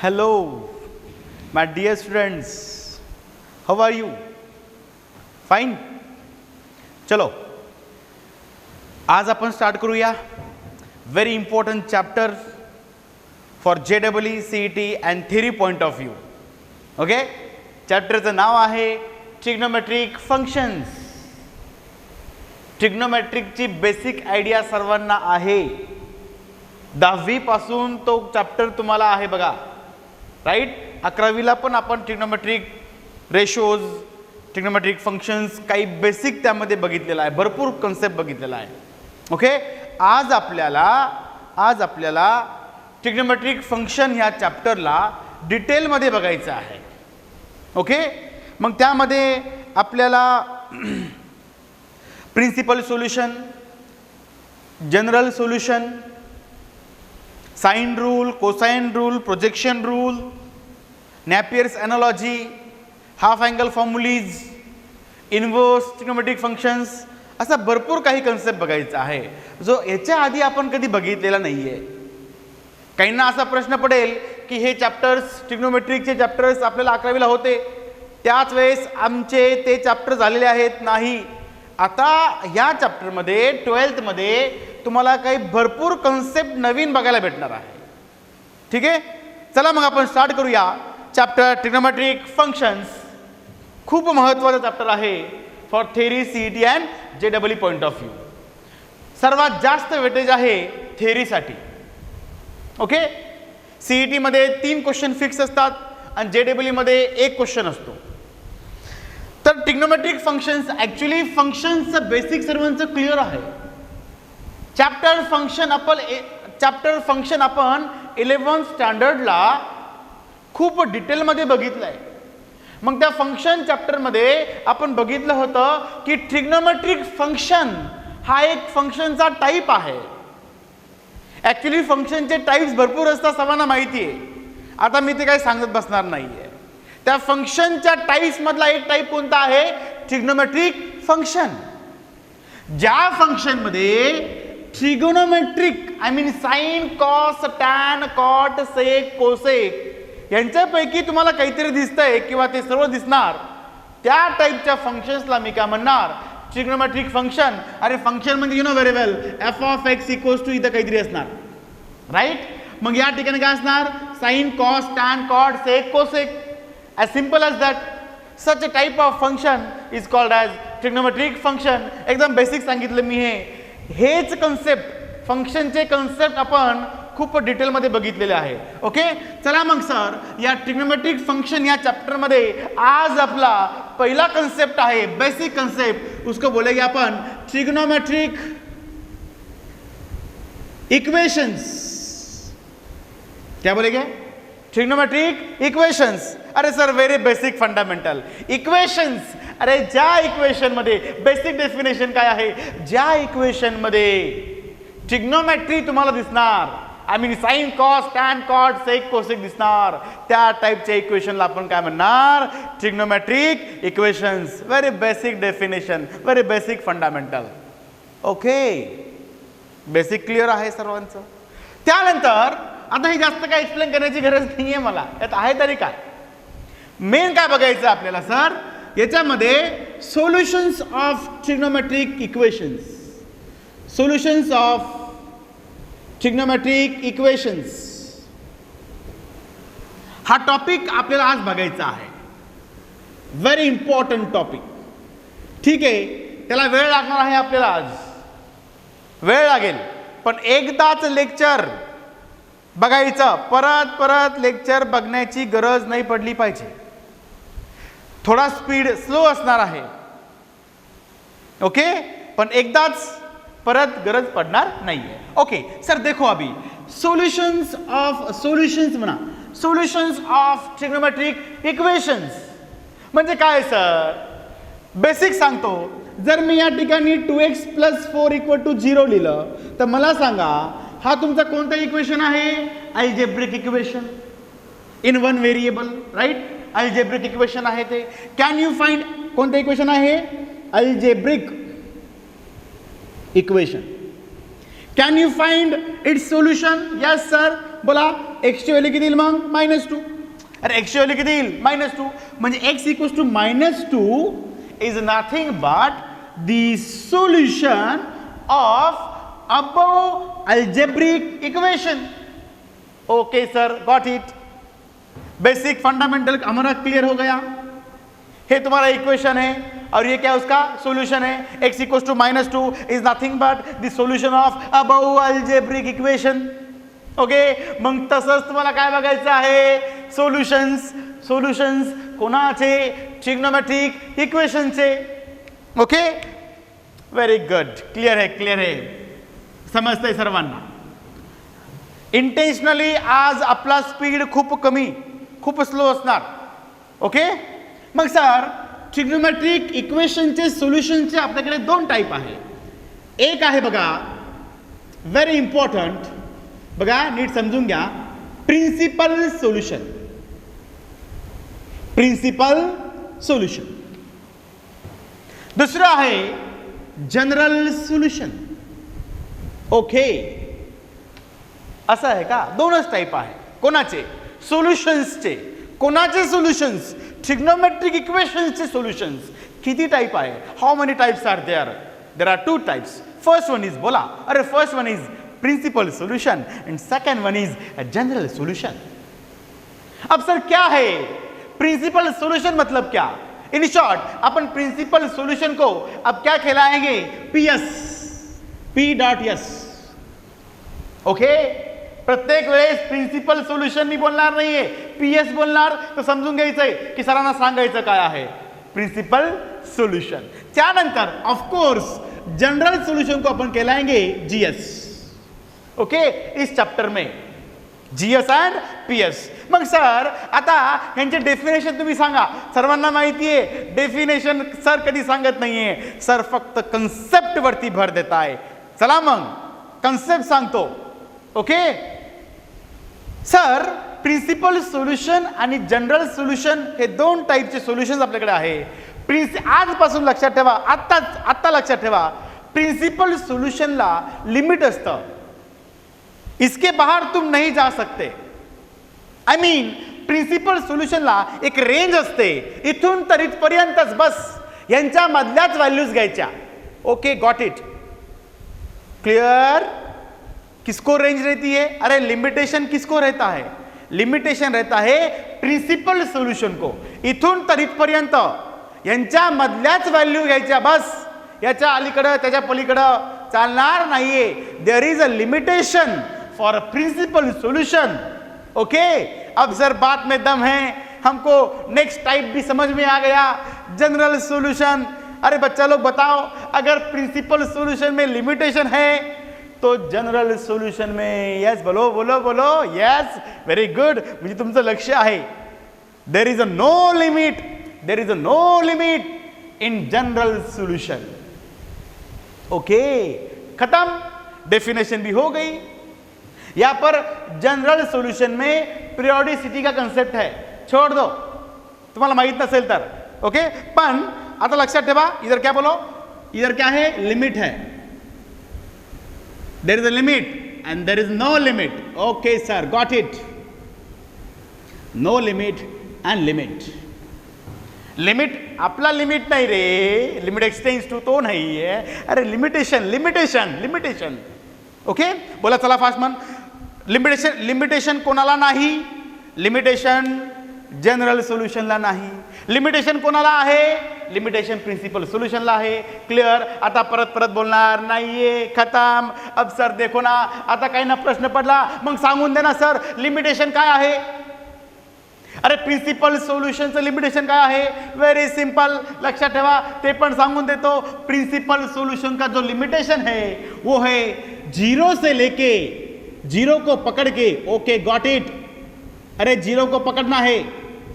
Hello, my dear students. How are you? Fine. चलो, आज आपण स्टार्ट करूया very important chapter for JEE, CET and theory point of view. Okay? चॅप्टरचं नाव आहे trigonometric functions. ट्रिग्नोमेट्रिकची basic idea सर्वांना आहे. 10वी पासून तो चॅप्टर तुम्हाला आहे बघा, राईट. 11वीला पण आपण ट्रिग्नोमेट्रिक रेशोज, ट्रिग्नोमेट्रिक फंक्शन्स काही बेसिक त्यामध्ये बघितलेला आहे, भरपूर कन्सेप्ट बघितलेला आहे. ओके, आज आपल्याला ट्रिग्नोमेट्रिक फंक्शन ह्या चॅप्टरला डिटेलमध्ये बघायचं आहे. ओके, मग त्यामध्ये आपल्याला principal solution, general solution, sine rule, cosine rule, projection rule, Napier's analogy, half angle formulae, inverse trigonometric functions, असा भरपूर काही कन्सेप्ट बघायचा आहे जो याच्या आधी आपण कधी बघितलेला नाही आहे. काहींना असा प्रश्न पडेल की हे चॅप्टर्स, ट्रिग्नोमेट्रिकचे चॅप्टर्स आपल्याला 11वीला होते, त्याच वेळेस आमचे ते चॅप्टर झालेले आहेत. नाही, आता ह्या चॅप्टरमध्ये 12th मध्ये तुम्हाला काही भरपूर कन्सेप्ट नवीन बघायला भेटणार आहे. ठीक आहे, चला मग आपण स्टार्ट करूया चॅप्टर ट्रिग्नोमेट्रिक फंक्शन्स. खूप महत्त्वाचा चॅप्टर आहे for theory, CET and JEE point of view. सर्वात जास्त वेटेज आहे थेरीसाठी. ओके, CET मध्ये 3 क्वेश्चन फिक्स असतात आणि JEE मध्ये 1 क्वेश्चन असतो. तर ट्रिग्नोमेट्रिक फंक्शन्स ॲक्च्युली फंक्शन्सचं बेसिक सर्वांचं क्लिअर आहे. चॅप्टर फंक्शन आपण 11th स्टँडर्डला खूप डिटेलमध्ये बघितलं आहे. मग त्या फंक्शन चॅप्टरमध्ये आपण बघितलं होतं की ट्रिग्नोमेट्रिक फंक्शन हा एक फंक्शनचा टाईप आहे. ॲक्च्युली फंक्शनचे टाईप्स भरपूर असतात, सर्वांना माहिती आहे. आता मी ते काही सांगत बसणार नाही आहे. त्या फंक्शनच्या टाईप्समधला एक टाईप कोणता आहे? Trigonometric function. ज्या फंक्शनमध्ये trigonometric, I mean sine, cos, tan, cot, sec, cosec यांच्यापैकी तुम्हाला काहीतरी दिसतंय किंवा ते सर्व दिसणार, त्या टाईपच्या फंक्शन्सला मी काय म्हणणार? Trigonometric function. अरे फंक्शन म्हणजे you know very well, f(x) equals to इथं काहीतरी असणार, राईट. मग या ठिकाणी काय असणार? Sine, cos, tan, cot, sec, cosec. as simple as that. such a type of function is called as trigonometric function. एकदम बेसिक सांगितलं मी. हेच कन्सेप्ट, फंक्शनचे कन्सेप्ट आपण खूप डिटेलमध्ये बघितलेले आहे. ओके, चला मग सर, या ट्रिग्नोमेट्रिक फंक्शन या चॅप्टरमध्ये आज आपला पहिला कन्सेप्ट आहे, बेसिक कन्सेप्ट. उसको बोलेंगे अपन ट्रिग्नोमेट्रिक इक्वेशंस. क्या बोलेंगे? Trigonometric equations. अरे sir, very basic fundamental equations. अरे ज्या इक्वेशन मध्ये बेसिक डेफिनेशन काय आहे? ज्या इक्वेशन मध्ये ट्रिग्नोमेट्री तुम्हाला दिसणार, I mean sine, cos, tan, cot, sec, cosec दिसणार, त्या टाईपच्या इक्वेशनला आपण काय म्हणणार? Trigonometric equations. Very basic definition, very basic fundamental. Okay, basic clear आहे सर्वांचं. त्यानंतर आता हे जास्त काय एक्सप्लेन करण्याची गरज नाही आहे मला, यात आहे तरी काय. मेन काय बघायचं आपल्याला सर, याच्यामध्ये solutions of trigonometric equations. Solutions of trigonometric equations हा टॉपिक आपल्याला आज बघायचा आहे. Very important topic. ठीक आहे, त्याला वेळ लागणार आहे आपल्याला. आज वेळ लागेल, पण एकदाच लेक्चर बघायचं, परत परत लेक्चर बघण्याची गरज नाही पडली पाहिजे. थोडा स्पीड स्लो असणार आहे. ओके, पण एकदाच परत गरज पडणार नाहीये. ओके सर, देखो अभी सोल्युशन्स म्हणा, सोल्युशन्स ऑफ ट्रिग्नोमेट्रिक इक्वेशन्स म्हणजे काय सर? बेसिक सांगतो. जर मी या ठिकाणी 2x + 4 = 0 लिहिलं तर मला सांगा, हा तुमचा कोणता इक्वेशन आहे? Algebraic equation in one variable, right. Algebraic equation आहे ते. कॅन यू फाइंड कोणतं इक्वेशन आहे? Algebraic equation. Can you find its solution? Yes sir. बोला. एक्सची व्हॅल्यू किती येईल मग? -2. अरे एक्सची व्हॅल्यू किती येईल? -2. म्हणजे x equals to -2 is nothing but the solution of above algebraic equation. Okay sir, got it. Basic fundamental हमारा क्लियर हो गया. हे तुम्हारा इक्वेशन है और ये क्या उसका सॉल्यूशन है. x equals to -2 is nothing but the solution of above algebraic equation. Okay. मग तसंच तुम्हाला काय बघायचं आहे? सोल्युशन्स कोणाचे? ट्रिग्नोमेट्रिक इक्वेशनचे. ओके. Very good. क्लियर है. समजतंय सर्वांना? इंटेन्शनली आज आपला स्पीड खूप स्लो असणार. ओके. मग सर ट्रिग्नोमेट्रिक इक्वेशनचे सोल्युशनचे आपल्याकडे 2 टाईप आहे. एक आहे बघा, व्हेरी इम्पॉर्टंट, बघा नीट समजून घ्या, प्रिन्सिपल सोल्युशन. दुसरं आहे जनरल सोल्युशन. ओके. असं आहे का? 2च टाईप आहे. कोणाचे? सोल्युशन्सचे. कोणाचे सोल्युशन्स? ट्रिग्नोमेट्रिक इक्वेशन्सचे सोल्युशन्स. किती टाईप आहे? How many types are there? There are 2 types. First one is, बोला. अरे first one is principal solution and second one is general solution. अब सर क्या है प्रिंसिपल सोल्यूशन? मतलब क्या? इन शॉर्ट अपन प्रिंसिपल सोल्यूशन को अब क्या कहलाएंगे? P.S. ओके. प्रत्येक वेळेस प्रिन्सिपल सोल्युशन मी बोलणार नाहीये, PS बोलणार. तर समजून घ्यायचंय की सरांना सांगायचं काय आहे? Principal solution. त्यानंतर ऑफकोर्स जनरल सोल्यूशन को अपन कहलाएंगे GS. ओके. इस चैप्टर में GS एंड PS. मग सर आता यांचे डेफिनेशन तुम्ही सांगा. सर्वांना माहिती आहे डेफिनेशन सर कधी सांगत नाहीये, सर फक्त कन्सेप्ट वरती भर देत आहे. चला मग कन्सेप्ट सांगतो. ओके. सर प्रिन्सिपल सोल्युशन आणि जनरल सोल्युशन हे 2 टाईपचे सोल्युशन्स आपल्याकडे आहे. आजपासून लक्षात ठेवा, आत्ता लक्षात ठेवा, प्रिन्सिपल सोल्युशनला लिमिट असतं. इसके बाहर तुम नहीं जा सकते. आय मीन प्रिन्सिपल सोल्युशनला एक रेंज असते, इथून तर इथपर्यंतच बस, यांच्या मधल्याच व्हॅल्यूज घ्यायच्या. Okay, got it. क्लियर? किसको रेंज रहती है? अरे लिमिटेशन किसको रहता है? लिमिटेशन रहता है प्रिंसिपल सोल्यूशन को. इथून तर इथपर्यंत यांच्या मधल्याच व्हॅल्यू घ्यायच्या बस, याच्या अलीकडे त्याच्या पलीकडे चालणार नाहीये. There is a limitation for a principal solution. Okay. अब सर बात में दम है, हमको नेक्स्ट टाइप भी समझ में आ गया, जनरल सोल्यूशन. अरे बच्चा लोग बताओ, अगर प्रिंसिपल सोल्यूशन में लिमिटेशन है तो जनरल सोल्यूशन में यस बोलो बोलो बोलो. Yes, very good. म्हणजे तुमचं लक्ष आहे. There is a no limit, there is a no limit in general solution. Okay, खत्म. डेफिनेशन भी हो गई. यहां पर जनरल सोल्यूशन में पीरियोडिसिटी का कंसेप्ट है, छोड़ दो, तुम्हाला माहित नसेल तर. ओके. पण आता लक्षात ठेवा, इधर क्या बोलो, इधर क्या है? लिमिट है. There is a limit and there is no limit. Okay sir, got it. No limit and limit. Limit आपला लिमिट नाही रे, लिमिट एक्सटेंड्स टू तो नाही आहे. अरे लिमिटेशन. ओके. बोला चला फास्ट मन. लिमिटेशन कोणाला नाही? लिमिटेशन जनरल सोल्युशनला नाही. लिमिटेशन कोणाला आहे? लिमिटेशन प्रिंसिपल सोल्युशनला आहे. क्लियर? आता परत बोलणार नाहीये. खतम. अब सर देखो ना, आता काही ना प्रश्न पडला, मग सांगून दे ना सर लिमिटेशन काय आहे. अरे प्रिंसिपल सोल्युशनचं लिमिटेशन काय आहे? व्हेरी सिंपल, लक्षात ठेवा, ते पण सांगून देतो. प्रिंसिपल सोल्यूशन का जो लिमिटेशन है वो है 0 से लेके 0 को पकड़ के. Okay, got it. अरे 0 को पकड़ना है,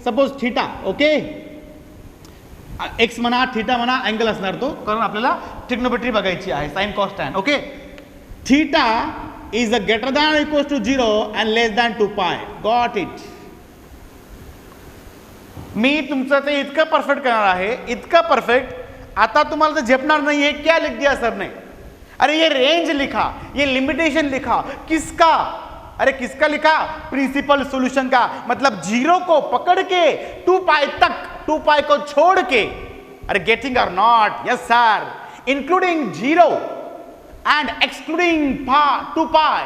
सपोज थीटा. ओके. एक्स म्हणा, थीटा म्हणा, अँगल असणार तो, कारण आपल्याला ट्रिग्नोमेट्री बघायची आहे, sine cos tan. Okay. Theta is a greater than equals to 0 and less than 2 pi. Got it. मी तुमचं ते इतकं परफेक्ट करणार आहे, इतकं परफेक्ट, आता तुम्हाला ते झेपणार नाहीये. क्या लिख दिया सर ने? अरे ये रेंज लिखा, ये लिमिटेशन लिखा, किसका? अरे किसका लिखा? प्रिंसिपल सॉल्यूशन का। मतलब 0 को पकड़ के 2 पाई तक, 2 पाई को छोड़ के, अरे गेटिंग और not? Yes sir, including 0 end excluding 2 pie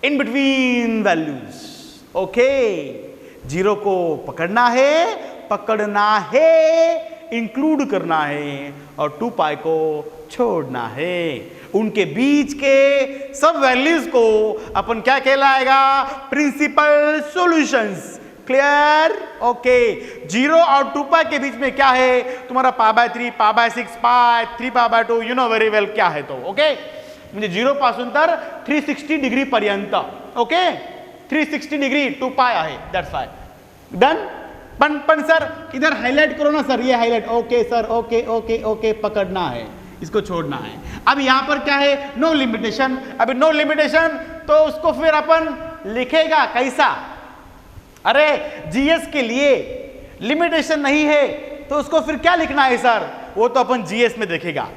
in between values. Okay, 0 को पकड़ना है, इंक्लूड करना है और 2 पाई को छोड़ना है। उनके बीच के सब वैल्यूज को अपन क्या कहलाएगा? Principal solutions. क्लियर? ओके, 0 और 2 पाई के बीच में क्या है? तुम्हारा π/3, π/6, पाई 3π/2, यू नो वेरी वेल क्या है तो। ओके, म्हणजे 0 पासून तर 360 डिग्री पर्यंत। ओके, 360 डिग्री 2 पाई आहे, दैट्स वाय। डन? पण सर इधर हाईलाइट करो ना सर, ये highlight. Okay sir, okay okay okay, पकड़ना है, इसको छोड़ना है। अब यहां पर क्या है? No limitation. अभी नो लिमिटेशन तो उसको फिर अपन लिखेगा कैसा? अरे जीएस के लिए लिमिटेशन नहीं है तो उसको फिर क्या लिखना है सर? वो तो अपन जीएस में देखेगा।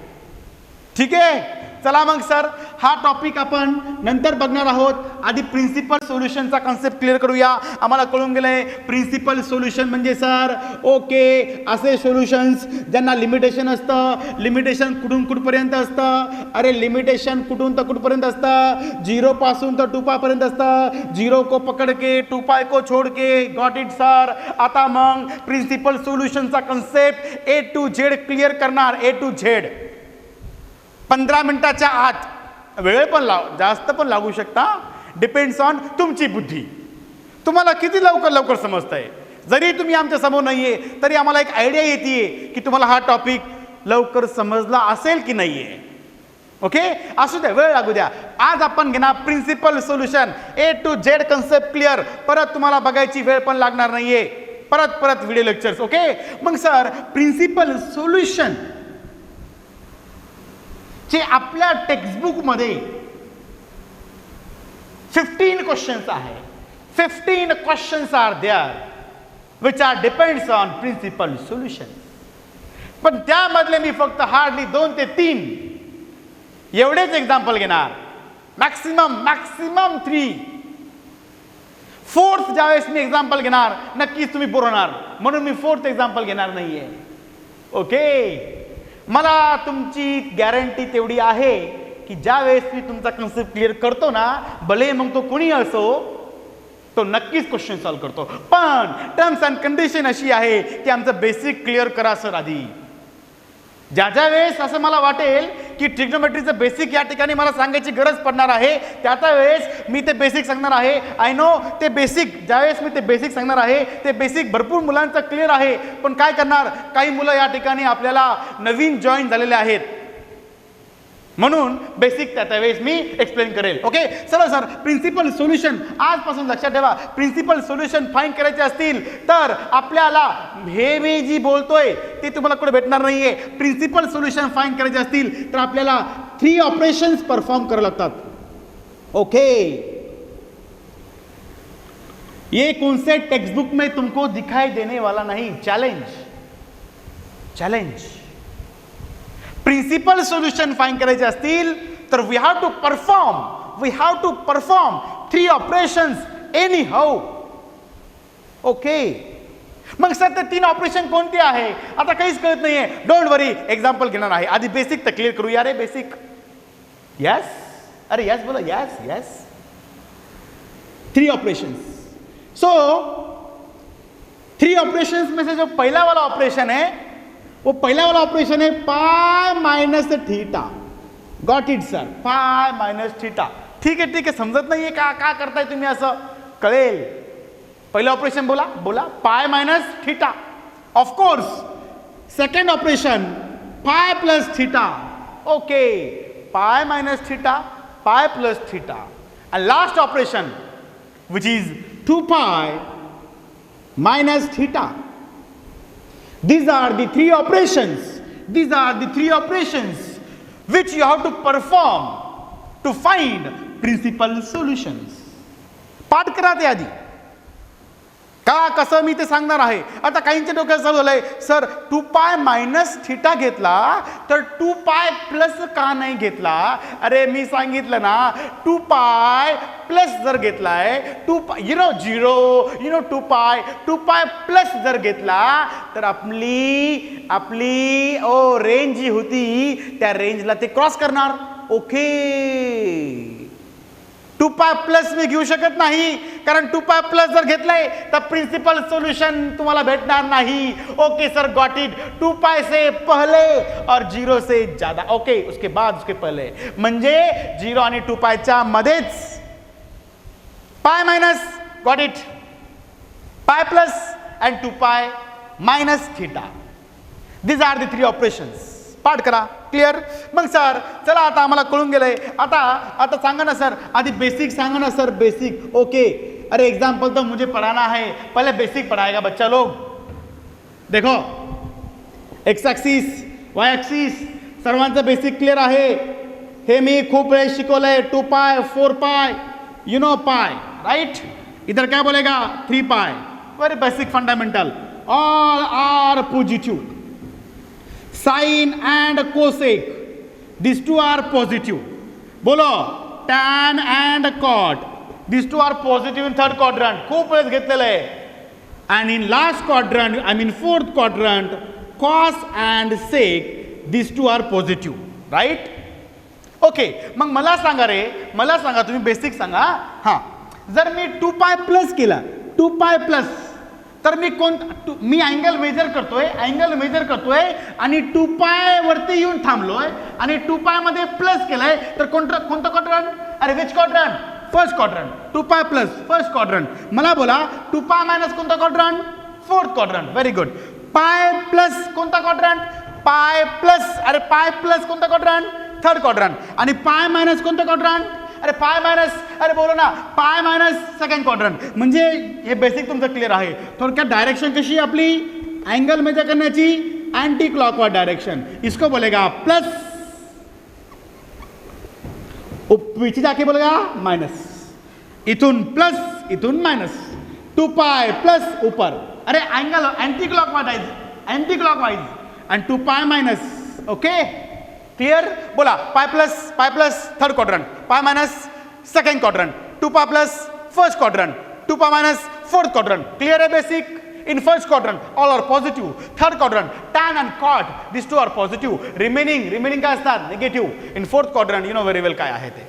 ठीक है, चला मग सर हा टॉपिक आपण नंतर बघणार आहोत। आधी प्रिन्सिपल सोल्युशनचा कॉन्सेप्ट क्लिअर करूया। आम्हाला कळून गेलंय प्रिन्सिपल सोल्युशन म्हणजे सर ओके असे सोल्युशन्स ज्यांना लिमिटेशन असतं। लिमिटेशन कुठून कुठपर्यंत असतं? अरे लिमिटेशन कुठून तर कुठपर्यंत असतं? 0 पासून तर 2 पाई पर्यंत असतं। 0 को पकड़ के 2 पाई को छोड़ के। Got it sir? आता मग प्रिन्सिपल सोल्युशनचा concept A to Z clear करणार। A to Z 15 मिनिटाच्या आत, वेळ पण जास्त पण लागू शकता, डिपेंड्स ऑन तुमची बुद्धी। तुम्हाला किती लवकर समजतंय। जरी तुम्ही आमच्या समोर नाहीये तरी आम्हाला एक आयडिया येते की तुम्हाला हा टॉपिक लवकर समजला असेल की नाहीये। ओके, असू द्या, वेळ लागू द्या। आज आपण घेणार principal solution, A to Z concept clear. परत तुम्हाला बघायची वेळ पण लागणार नाहीये, परत व्हिडिओ लेक्चर्स। ओके, मग सर प्रिन्सिपल सोल्युशन जे आपल्या टेक्स्टबुक मध्ये 15 क्वेश्चन्स आहे। 15 questions are there which are depends on principal solution. पण त्यामधले मी फक्त हार्डली 2 ते 3 एवढेच एक्झाम्पल घेणार। मॅक्सिमम 3। फोर्थ ज्यावेळेस मी एक्झाम्पल घेणार नक्कीच तुम्ही बोर होणार, म्हणून मी फोर्थ एक्झाम्पल घेणार नाहीये। ओके, मला तुमची गॅरंटी तेवढी आहे की ज्या वेळेस मी तुमचा कन्सेप्ट क्लिअर करतो ना, भले मग तो कोणी असो, तो नक्कीच क्वेश्चन सॉल्व करतो। पण टर्म्स अँड कंडिशन अशी आहे की आमचं बेसिक क्लिअर करा सर आधी। ज्या वेळेस असं मला वाटेल की ट्रिग्नोमेट्रीचं बेसिक या ठिकाणी मला सांगायची गरज पडणार आहे, त्या वेळेस मी ते बेसिक सांगणार आहे। आय नो ते बेसिक, ज्यावेळेस मी ते बेसिक सांगणार आहे ते बेसिक भरपूर मुलांचं क्लिअर आहे। पण काय करणार, काही मुलं या ठिकाणी आपल्याला नवीन जॉईन झालेले आहेत, म्हणून बेसिक त्यावेळेस मी एक्सप्लेन करेल। ओके, चला सर प्रिन्सिपल सोल्युशन आजपासून लक्षात ठेवा। प्रिन्सिपल सोल्युशन फाइंड करायचे असतील तर आपल्याला हे मी जी बोलतोय ते तुम्हाला कुठे भेटणार नाहीये। प्रिन्सिपल सोल्युशन फाइंड करायचे असतील तर आपल्याला 3 ऑपरेशन्स परफॉर्म करावे लागतात। ओके, ये कॉन्सेप्ट टेक्स्ट बुक में तुमको दिखाई देने वाला नहीं। चैलेंज प्रिन्सिपल सोल्युशन फाइंड करायचे असतील तर we have to perform 3 operations anyhow. Okay, मग सर ते 3 ऑपरेशन कोणते आहे आता काहीच कळत नाहीये। डोंट वरी, एक्झाम्पल घेणार आहे। आधी बेसिक तर क्लिअर करूया रे। बेसिक यस, अरे यस बोला, यस 3 ऑपरेशंस। सो 3 ऑपरेशंस में से जो पहला वाला ऑपरेशन है वो पहला वाला ऑपरेशन है पाई minus theta. Got it sir? Pie minus theta. ठीक है, समजत नाहीये का करताय तुम्ही, असं कळेल। पहिलं ऑपरेशन बोला पाई minus theta. Of course second operation pie plus theta. Okay, pie minus theta, pie plus theta. End last operation which is 2 pi minus theta. These are the 3 operations which you have to perform to find principal solutions. पाठ करा ते आधी। का कसं मी ते सांगणार आहे. आता काहींच्या डोक्यात चालू झालंय, सर 2π मायनस थिटा घेतला तर 2π प्लस का नाही घेतला. अरे मी सांगितलं ना, 2π प्लस जर घेतलाय 2π 2π प्लस जर घेतला तर आपली रेंज जी होती त्या रेंजला ते क्रॉस करणार. ओके, 2π प्लस मी घेऊ शकत नाही, कारण 2π प्लस जर घेतलंय तर प्रिन्सिपल सोल्यूशन तुम्हाला भेटणार नाही. Okay sir, got it. 2π से पहले और 0 से ज्यादा. ओके, उसके बाद उसके पहले म्हणजे 0 आणि 2π च्या मध्येच pi minus. Got it. Pi plus and 2π minus theta. These are the 3 operations. पाठ करा. क्लिअर. मग सर चला, आता आम्हाला कळून गेलंय. आता सांगा ना सर, आधी बेसिक सांगा ना सर, बेसिक. ओके, अरे एग्जाम्पल तो मुझे पढ़ाना है, पहले बेसिक पढ़ाएगा बच्चा लोग. देखो, एक्स ॲक्सिस, वाय ॲक्सिस सर्वांचं बेसिक क्लिअर आहे. हे मी खूप वेळ शिकवलंय. 2π, 4π, यू नो पाय, राइट. इधर क्या बोलेगा, 3π. Very basic fundamental. All are positive. Sine and cosec, these two are positive. बोलो, tan and cot, these two are positive in third quadrant. खूप वेळेस घेतलेलं आहे. and in last quadrant, I mean fourth quadrant, cos and sec, these two are positive, right? Okay, मग मला सांगा रे, मला सांगा, तुम्ही बेसिक सांगा. हां, जर मी 2π प्लस केला, 2π प्लस, तर मी अँगल मेजर करतोय आणि 2π वरती येऊन थांबलोय आणि 2π मध्ये प्लस केलाय, तर कोणतं क्वाड्रंट. अरे which quadrant, first quadrant. 2π plus first quadrant. मला बोला 2π मायनस कोणता quadrant, fourth quadrant. Very good. Pi plus कोणता क्वाड्रंट, पाय प्लस. अरे पाय प्लस कोणता क्वाड्रंट, थर्ड क्वाड्रंट. आणि पाय मायनस कोणता क्वाड्रंट, अरे पाय मायनस, अरे बोलो ना, पाय मायनस सेकंड क्वाड्रंट. म्हणजे हे बेसिक तुमचं क्लिअर आहे. थोडक्यात डायरेक्शन कशी आपली अँगल मेजर करण्याची, अँटी क्लॉकवाइज डायरेक्शन. इसको बोलेगा प्लस, पीछे जाके बोलेगा माइनस. इथून प्लस, इथून माइनस. 2π प्लस ऊपर. अरे अँगल अँटी क्लॉकवाइज आणि 2π मायनस. Okay, clear. बोला, pi plus third quadrant, pi minus second quadrant, 2π plus first quadrant, 2π minus fourth quadrant. Clear आहे basic. In first quadrant all are positive. Third quadrant tan and cot, this two are positive. Remaining काय असतात, negative. In fourth quadrant you know very well काय आहे ते.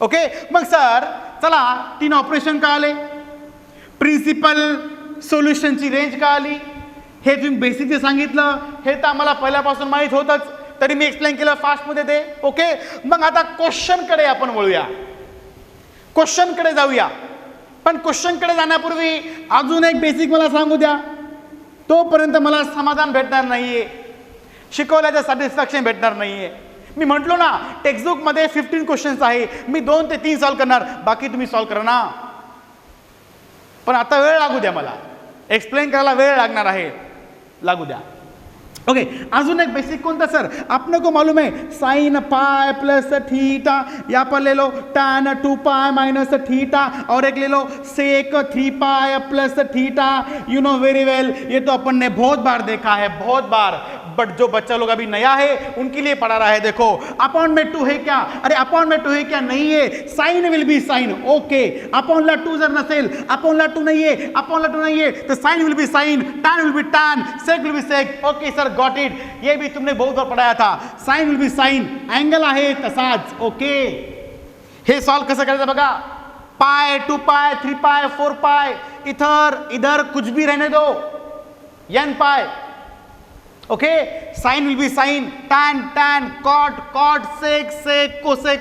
Okay, मग sir चला 3 operation का आले, प्रिन्सिपल सोल्युशनची रेंज का आली, हे तुम्ही बेसिक जे सांगितलं हे तर आम्हाला पहिल्यापासून माहीत होतच, तरी मी एक्सप्लेन केलं फास्टमध्ये ते. ओके, मग आता क्वेश्चनकडे आपण वळूया, क्वेश्चनकडे जाऊया. पण क्वेश्चनकडे जाण्यापूर्वी अजून एक बेसिक मला सांगू द्या. तोपर्यंत मला समाधान भेटणार नाहीये, शिकवल्याचं सॅटिस्फॅक्शन भेटणार नाहीये. मी म्हटलो ना, टेक्स्टबुकमध्ये 15 क्वेश्चन्स आहे, मी 2 ते 3 सॉल्व्ह करणार, बाकी तुम्ही सॉल्व्ह करा ना. पण आता वेळ लागू द्या, मला एक्सप्लेन करायला वेळ लागणार आहे, लागू द्या. ओके, अजून एक बेसिक कौन था सर, आपने को मालूम है, साइन पाई प्लस थीटा, यहाँ पर ले लो tan 2π माइनस थीटा, और एक ले लो sec 3π plus theta. You know very well, ये तो अपन ने बहुत बार देखा है, बहुत बार. बट जो बच्चा लोग अभी नया है उनके लिए पढ़ा रहा है. देखो, अपॉन में 2 है क्या, अरे अपॉन में 2 है क्या, नहीं है. Sine will be sine. Okay, upon ला 2 जर नसेल, अपॉन ला 2 नहीं है, अपॉन ला 2 नहीं है, तो sine will be sine, tan will be tan, sec will be sec. Okay sir, got it. ये भी तुमने बहुत बार पढ़ाया था. Sine will be sine, angle आहे तसाच. ओके, हे सॉल्व कसं करायचं बघा. पाय 2π 3π 4π, इधर कुछ भी रहने दो, n pi. Okay, sine will be sine, tan tan, cot sec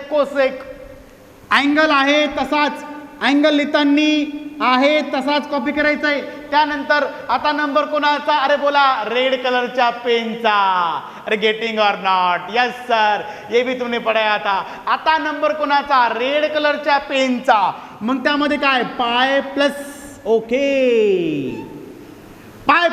cosec. Angle आहे तसाच, अँगल लिहिताना आहे तसाच कॉपी करायचा आहे. त्यानंतर आता नंबर कोणाचा, अरे बोला रेड कलरच्या पेनचा. अरे गेटिंग और नॉट, यस सर, ये भी तुमने पढ़ाया था. आता नंबर कोणाचा, रेड कलरच्या पेनचा. मग त्यामध्ये काय, pi plus. Okay, pi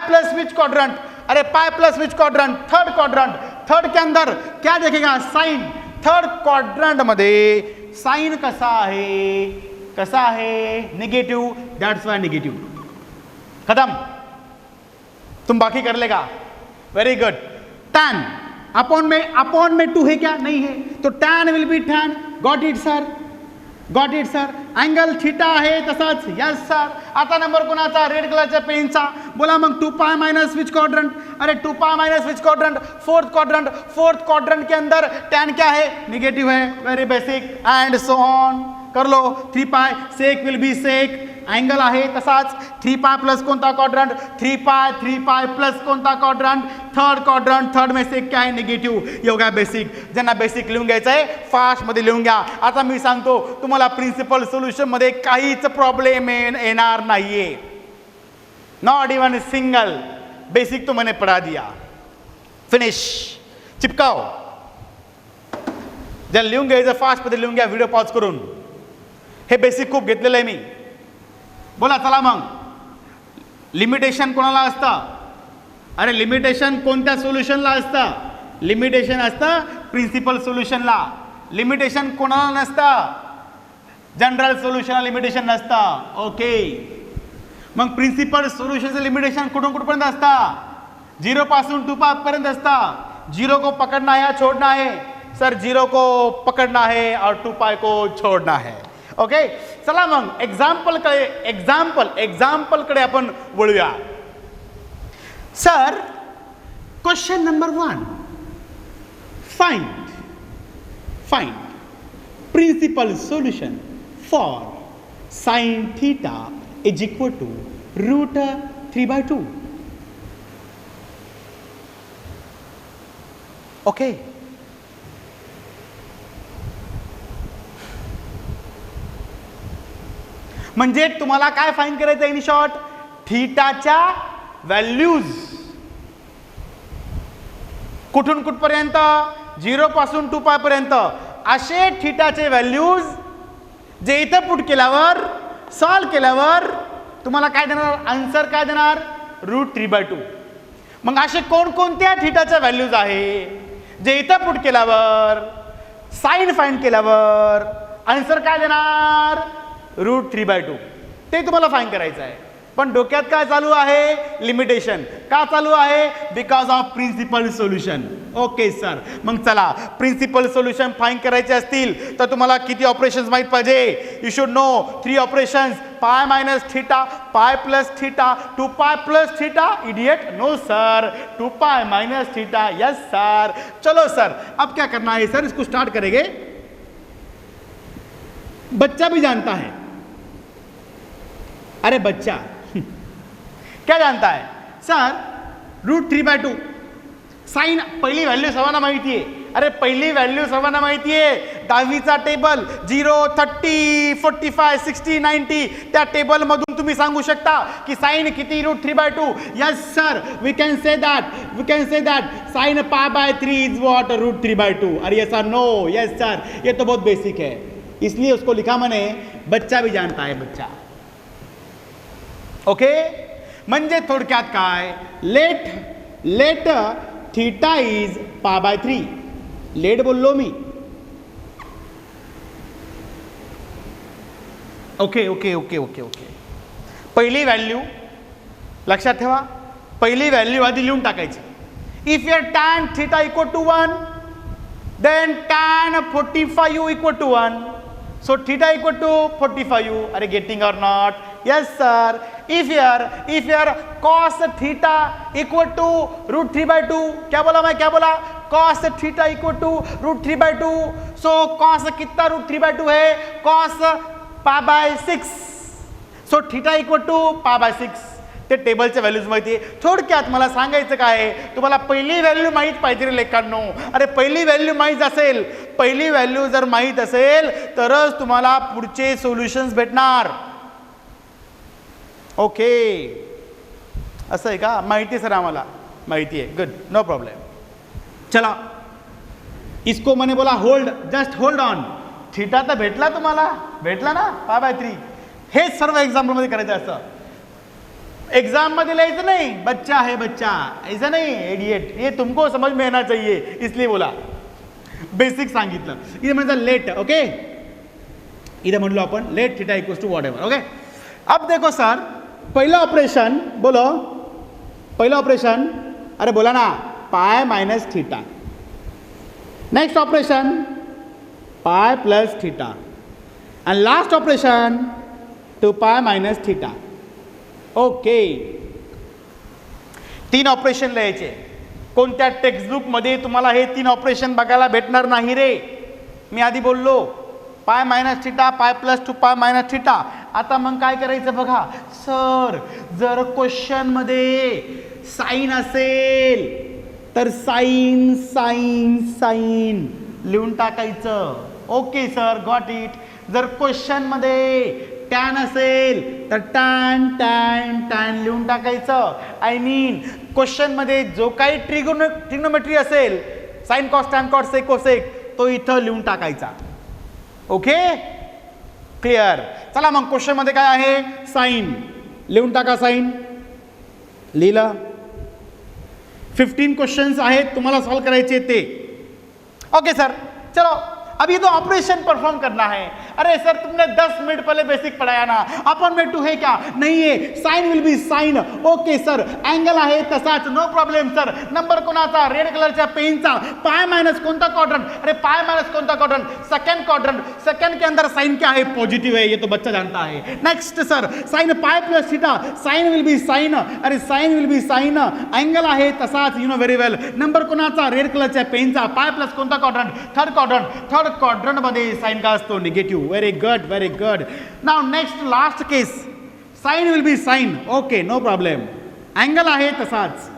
plus which quadrant, अरे pi plus which quadrant, third quadrant. Third के अंदर क्या देखेगा, साइन. थर्ड क्वाड्रंट मध्ये साइन कसा आहे, कसा आहे निगेटिव्ह, दैट्स वाय निगेटिव्ह. खत्म. तुम बाकी कर लेगा. Very good. tan अपॉन में 2 है क्या? नहीं है. तो tan will be tan. Got it sir, got it sir. Angle theta आहे तसाच. Yes sir. आता नंबर कोणाचा? रेड कलरच्या पेनचा. बोला मग 2 पाय माइनस विच क्वाड्रंट? अरे 2 pi minus which quadrant? Fourth quadrant. Fourth quadrant के अंदर tan क्या है? निगेटिव है. Very basic. And so on. कर लो. 3 pi sec will be sec. Angle आहे तसाच. 3 पाय प्लस कोणता क्वाड्रंट? 3 पाय प्लस कोणता क्वाड्रंट? Third quadrant. थर्ड में सेक क्या आहे? निगेटिव्ह. एवढा बेसिक. ज्यांना बेसिक लिहून घ्यायचं आहे फास्ट मध्ये लिहून घ्या. आता मी सांगतो तुम्हाला प्रिन्सिपल सोल्युशन मध्ये काहीच प्रॉब्लेम येणार नाहीये. Not even single. बेसिक तो मैंने पढ़ा दिया. फिनिश. चिपकाओ. ज्या लिहून घ्यायचं फास्ट मध्ये लिहून घ्या व्हिडिओ पॉज करून. हे बेसिक खूप घेतलेलं आहे मी. बोला चला मग. लिमिटेशन कोणाला असतं? अरे लिमिटेशन कोणत्या सोल्युशनला असतं? लिमिटेशन असतं प्रिन्सिपल सोल्युशनला. लिमिटेशन कोणाला नसतं? जनरल सोल्युशनला लिमिटेशन नसतं. ओके. मग प्रिन्सिपल सोल्युशनचं लिमिटेशन कुठून कुठपर्यंत असतं? 0 पासून 2 पाय पर्यंत असतं. 0 को पकड़ना है या छोड़ना है? सर 0 को पकड़ना है और 2 पाय को छोड़ना है. ओके. चला मग एक्झाम्पल कडे आपण वळूया. Sir question number 1. Find principal solution for sin theta is equal to root 3/2. Okay. म्हणजे तुम्हाला काय फाइंड करायचं इन शॉर्ट? थीटाच्या व्हॅल्यूज कुठून कुठपर्यंत? 0 पासून 2 पाय पर्यंत असे थीटाचे व्हॅल्यूज जे इथं पुट केल्यावर सॉल्व केल्यावर तुम्हाला काय देणार? आन्सर काय देणार? √3/2. मग असे कोणकोणत्या थीटाच्या व्हॅल्यूज आहे जे इथं पुट केल्यावर साइन फाइंड केल्यावर आन्सर काय देणार? √3/2. ते तुम्हाला फाइंड करायचं आहे. पण डोक्यात काय चालू आहे? लिमिटेशन. का चालू आहे? Because of principal solution. Okay sir. मग चला प्रिन्सिपल सोल्युशन फाइंड करायचे असतील तर तुम्हाला किती ऑपरेशन्स माहित पाहिजे? You should know 3 operations. Pi minus theta, pi plus theta, 2 pi plus theta. Idiot. No sir. 2 pi minus theta. Yes sir. चलो सर अब क्या करना है सर? इसको स्टार्ट करेंगे. बच्चा भी जानता है. अरे बच्चा क्या जानता है? सर √3/2 साइन पहिली व्हॅल्यू सर्वांना माहिती आहे. अरे पहिली व्हॅल्यू सर्वांना माहिती आहे. 10वीचा टेबल 0, 30, 45, 60, 90 त्या टेबल मधून तुम्ही सांगू शकता की साइन किती? √3/2. Yes sir. We can say that sine π/3 is what? √3/2. अरे yes sir. No. Yes sir. ये तो बहुत बेसिक है इसलिए उसको लिखा मैंने. बच्चा भी जानता है. बच्चा. ओके. म्हणजे थोडक्यात काय? Let theta is π/3. लेट बोललो मी. Okay okay okay okay okay. पहिली व्हॅल्यू लक्षात ठेवा. पहिली व्हॅल्यू आधी लिहून टाकायची. If your tan theta equal to 1 then tan 45 equal to 1. So theta equal to 45. Are you getting or not? Yes sir. If your cos theta equal to √3/2. क्या बोला मैं? क्या बोला? cos theta equal to √3/2. So cos कितना √3/2 है? cos π/6. So theta equal to π/6. ते टेबलच्या values माहिती आहे. थोडक्यात मला सांगायचं काय आहे? तुम्हाला पहिली व्हॅल्यू माहीत पाहिजे रे लेखांनो. अरे पहिली व्हॅल्यू माहीत असेल, पहिली व्हॅल्यू जर माहीत असेल तरच तुम्हाला पुढचे सोल्युशन्स भेटणार. ओके. असं आहे का? माहिती सर आम्हाला माहिती आहे. गुड. No problem. चला इसको मैंने बोला hold. Just hold on. Theta तर भेटला तुम्हाला. भेटला ना π/3. हे सर्व एक्झाम्पल मध्ये करायचं असतं. एग्जाम में लिहायचं नहीं. बच्चा है बच्चा. ऐसा नहीं इडियट. ये तुमको समझ में आना चाहिए इसलिए बोला. बेसिक सांगितलं. ये म्हणजे लेट. ओके. इधर म्हणलो आपण let theta equals to whatever. Okay, अब देखो सर, पहिलं ऑपरेशन बोलो, पहिलं ऑपरेशन, अरे बोला ना, पाय माइनस थीटा. नेक्स्ट ऑपरेशन पाय plus theta, and last operation 2 pi minus theta. Okay, 3 operation लिहायचे. कोणत्या टेक्स्टबुक मध्ये तुम्हाला हे 3 ऑपरेशन बघायला भेटणार नाही रे. मी आधी बोललो पाय मायनस थिटा, पाय प्लस 2 पाय मायनस थिटा. आता मग काय करायचं बघा सर, जर क्वेश्चन मध्ये साइन असेल तर साइन साइन साइन लिहून टाकायचं. Okay sir, got it. जर क्वेश्चन मध्ये टॅन असेल तर टॅन टॅन टॅन लिहून टाकायचं. आय मीन क्वेश्चन मध्ये जो काही ट्रिग्नोमेट्री असेल, sine cos tan cos sec cosec, तो इथं लिहून टाकायचा. Okay, clear. चला मग क्वेश्चन मध्ये काय आहे, साइन लिहून टाका. साइन लिहिलं. 15 क्वेश्चंस आहेत तुम्हाला सॉल्व करायचे ते. ओके सर, चलो अभी तो ऑपरेशन परफॉर्म करना है. अरे सर तुमने 10 मिनट पहले बेसिक पढ़ाया ना, अपन में 2 है क्या, नहीं है. Sine will be sine. Okay sir, angle आहे तसाच, नो प्रॉब्लेम सर. नंबर कोणाचा, रेड कलरच्या पेनचा. पाय माइनस कोणता क्वाड्रंट, अरे पाय माइनस कोणता क्वाड्रंट, सेकंड क्वाड्रंट. सेकंड के अंदर साइन क्या है, पॉजिटिव है, ये तो बच्चा जानता है. Next sir, sine pi plus theta, sine will be sine. अरे sine will be sine, angle आहे तसाच, you know very well. Number कोणाचा, रेड कलरच्या पेनचा. पाय प्लस कोणता quadrant, third quadrant. Third quadrant मध्ये साइन का असतो, negative. Very good, very good. Now next last case, sine will be sine. Okay, no problem. Angle आहे तसाच,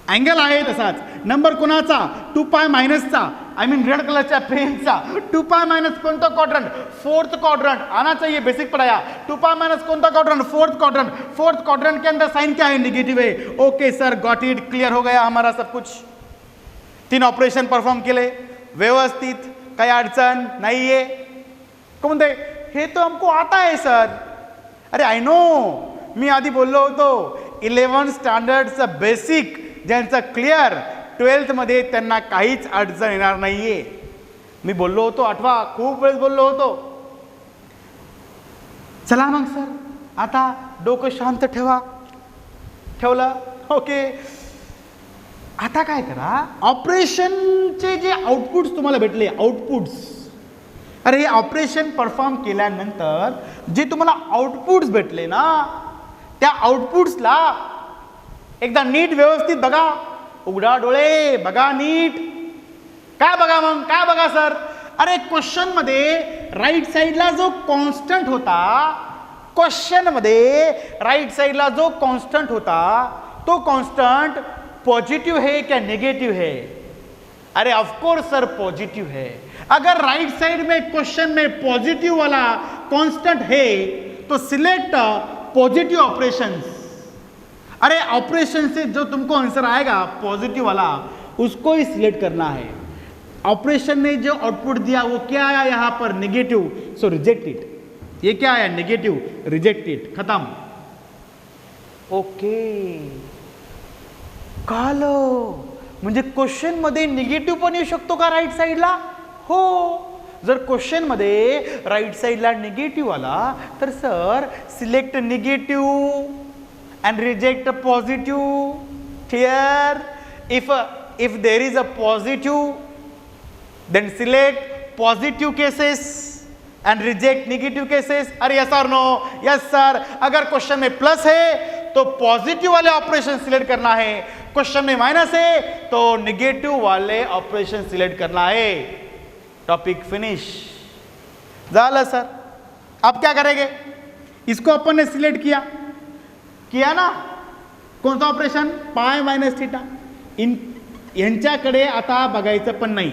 angle आहे तसाच. नंबर कोणाचा, 2 पाय माइनसचा, आई मीन रेड कलरच्या पेनचा. 2 पाय माइनस कोणता क्वाड्रंट, फोर्थ क्वाड्रंट. आना चाहिए, बेसिक पढ़ाया. 2 पाय माइनस कोणता quadrant, fourth quadrant. Fourth quadrant के अंदर साइन क्या है, निगेटिव है. Okay sir, got it. Clear हो गया हमारा सब कुछ. 3 ऑपरेशन परफॉर्म केले व्यवस्थित, काही अडचण नाहीये. कोण ते, हे तो हमको आता है सर. अरे आय नो, मी आधी बोललो होतो 11th स्टँडर्डचं बेसिक ज्यांचं क्लिअर, 12th मध्ये त्यांना काहीच अडचण येणार नाहीये. मी बोललो होतो, आठवा, खूप वेळेस बोललो होतो. चला मग सर, आता डोकं शांत ठेवा. ठेवलं. ओके, आता काय करा, ऑपरेशनचे जे आउटपुट्स तुम्हाला भेटले, आउटपुट्स, अरे हे ऑपरेशन परफॉर्म केल्यानंतर जे तुम्हाला आउटपुट्स भेटले ना, त्या आउटपुट्सला एकदा नीट व्यवस्थित बघा. उघडा डोळे, बघा नीट. काय बघा मग, काय बघा सर, अरे क्वेश्चन मध्ये राईट साईडला जो कॉन्स्टंट होता, क्वेश्चन मध्ये राईट साईडला जो कॉन्स्टंट होता, तो कॉन्स्टंट पॉजिटिव है क्या नेगेटिव है. अरे ऑफ कोर्स सर पॉजिटिव है. अगर राइट साइड में क्वेश्चन में पॉजिटिव वाला कांस्टेंट है तो सिलेक्ट पॉजिटिव ऑपरेशंस. अरे ऑपरेशन से जो तुमको आंसर आएगा पॉजिटिव वाला, उसको ही सिलेक्ट करना है. ऑपरेशन ने जो आउटपुट दिया वो क्या आया यहाँ पर, नेगेटिव, सो रिजेक्ट इट. ये क्या आया, नेगेटिव, रिजेक्ट इट, खत्म. ओके, कालो म्हणजे क्वेश्चन मध्ये निगेटिव्ह पण येऊ शकतो का राईट साईडला. हो, जर क्वेश्चन मध्ये राईट साईडला निगेटिव्ह आला तर sir select negative and reject positive. Clear. If there is a positive then select positive cases and reject negative cases. अरे यस और नो, यस सर. अगर क्वेश्चन में प्लस है तो पॉजिटिव वाले ऑपरेशन सिलेक्ट करना है, क्वेश्चन में माइनस है तो निगेटिव वाले ऑपरेशन सिलेक्ट करना है. Topic finish. झालं सर. अब क्या करेंगे, इसको अपन ने सिलेक्ट किया ना, कोणतं ऑपरेशन, पाय माइनस थीटा. यांच्याकडे आता बघायचं पण नाही,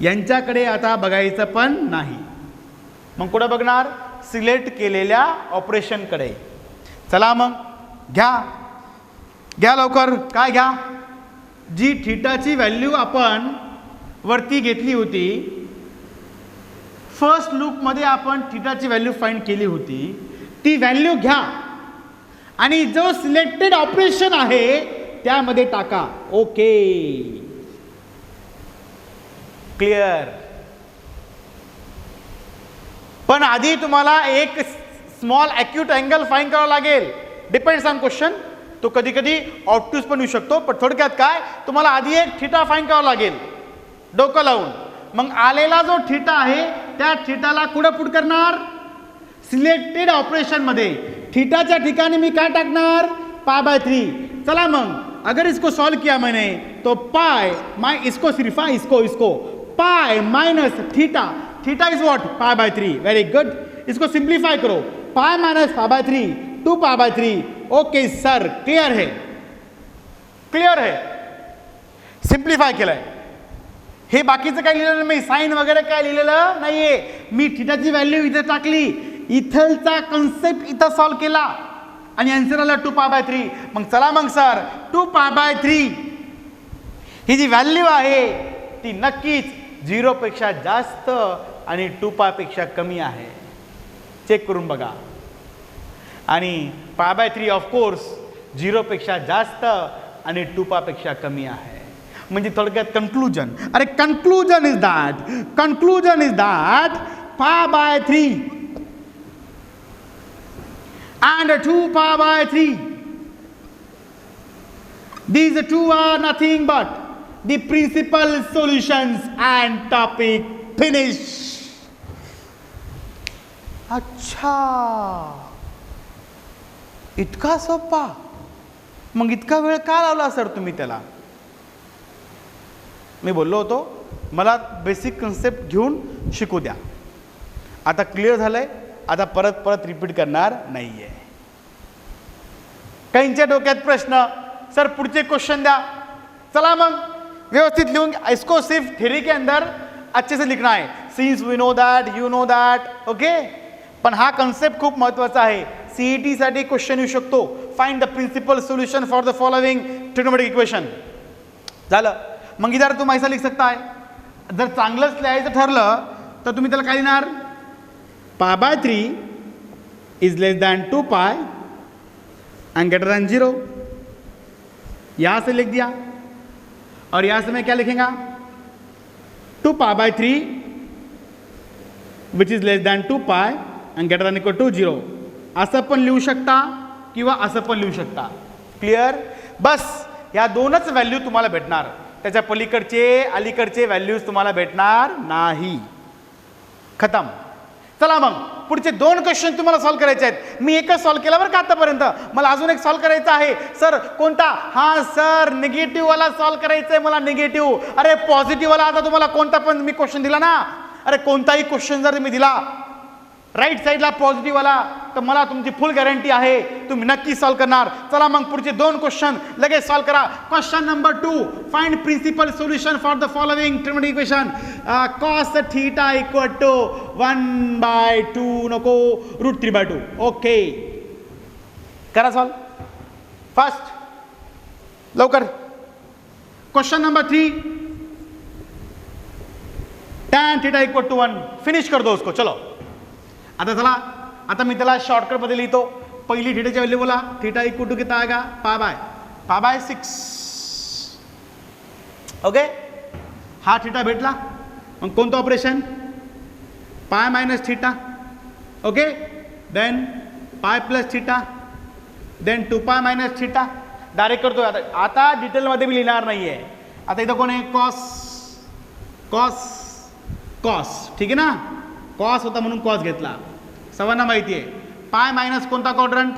यांच्याकडे आता बघायचं पण नाही. मग कुठं बघणार, सिलेक्ट केलेल्या ऑपरेशन कडे. चला मग घ्या लवकर. काय घ्या, जी थीटाची व्हॅल्यू आपण वरती घेतली होती, फर्स्ट लूप मध्ये आपण थीटाची व्हॅल्यू फाइंड केली होती, ती व्हॅल्यू घ्या आणि जो सिलेक्टेड ऑपरेशन आहे त्यामध्ये टाका. Okay, clear. पण आधी तुम्हाला एक स्मॉल ॲक्यूट अँगल फाईंड करावा लागेल. Depends on question. तो कधी कधी ऑब्ट्यूज पण येऊ शकतो. पण थोडक्यात काय, तुम्हाला आधी एक थिटा फाईंड करावा लागेल डोकं लावून. मग आलेला जो थिटा आहे त्या थिटाला कुठं पुट करणार, सिलेक्टेड ऑपरेशन मध्ये. थिटाच्या ठिकाणी मी काय टाकणार, π/3. चला मग अगर इसको सॉल्व किया मैंने तो पाई इसको सिर्फ इसको pi minus theta. Theta is what, π/3. Very good. इसको सिंप्लीफाई करो. Pi minus π/3 2π/3. Okay sir, clear है, क्लियर है. सिंप्लिफाय केलंय. हे बाकीचं काय लिहिलेलं नाही, साइन वगैरे काय लिहिलेलं नाहीये. मी थीटाची व्हॅल्यू इथे टाकली, इथलचा कन्सेप्ट इथं सॉल्व केला आणि आन्सर आला 2π/3. मग चला मग सर, 2π/3 ही जी व्हॅल्यू आहे ती नक्कीच 0 पेक्षा जास्त आणि 2π पेक्षा कमी आहे. चेक करून बघा. आणि π/3 ऑफकोर्स 0 पेक्षा जास्त आणि 2π पेक्षा कमी आहे. म्हणजे थोडक्यात कन्क्लूजन, अरे conclusion is that π/3 and 2π/3, these two are nothing but the principal solutions and topic finish. अच्छा, इतका सोपा. मग इतका वेळ का लावला सर तुम्ही त्याला? मी बोललो होतो मला बेसिक कन्सेप्ट घेऊन शिकू द्या. आता क्लिअर झालंय, आता परत रिपीट करणार नाहीये. काहींच्या डोक्यात प्रश्न, सर पुढचे क्वेश्चन द्या. चला मग व्यवस्थित लिहून, इसको सिर्फ थ्योरी के अंदर अच्छे से लिखना है. Since we know that, you know that, okay. पण हा कन्सेप्ट खूप महत्त्वाचा आहे. सीईटी साठी क्वेश्चन येऊ शकतो. Find the principal solution for the following trigonometric equation. झालं. मग इधर तुम्ही ऐसा लिख सकता है. जर चांगलंच लिहायचं ठरलं तर तुम्ही त्याला काय लिहिणार, π/3 is less than 2π and greater दैन 0. यहां से लिख दिया. और यहां से मैं क्या लिखेगा, 2π/3 which is less than 2π and greater than equal to 0. असं पण लिहू शकता किंवा असं पण लिहू शकता. क्लिअर. बस या दोनच व्हॅल्यू तुम्हाला भेटणार. त्याच्या पलीकडचे अलीकडचे व्हॅल्यूज तुम्हाला भेटणार नाही. खतम. चला मग पुढचे 2 क्वेश्चन तुम्हाला सॉल्व करायचे आहेत. मी एकच सॉल्व केला बरं का आतापर्यंत. मला अजून एक सॉल्व करायचा आहे. सर कोणता? हा सर निगेटिव्ह वाला सॉल्व करायचा आहे मला. निगेटिव्ह. अरे पॉझिटिव्ह वाला आता तुम्हाला कोणता पण मी क्वेश्चन दिला ना, अरे कोणताही क्वेश्चन जर मी दिला राईट साईडला पॉझिटिव्ह वाला तर मला तुमची फुल गॅरंटी आहे तुम्ही नक्की सॉल्व करणार. चला मग पुढचे 2 क्वेश्चन लगेच सॉल्व करा. Question number 2, find principal solution for the following trigonometric equation. cos theta equal to 1/2 नको √3/2. ओके, करा सॉल्व फास्ट लवकर. Question number 3, tan theta equal to 1. Finish कर दो उसको. चलो आता चला, आता मी त्याला शॉर्टकट मध्ये लिहितो. पहिली थीटाची व्हॅल्यू बोला. थीटा इक्वल टू किती आएगा, π/6. ओके, हा थीटा भेटला. मग कोणतं operation, π - theta. Okay, then π + theta, then 2π - theta. Direct करतो. आता डिटेल मध्ये मी लिहिणार नाहीये. आता इथं कोण आहे, कॉस. ठीक आहे ना, कॉस होता म्हणून कॉस घेतला. सर्वांना माहिती आहे. π - कोणता क्वाड्रंट,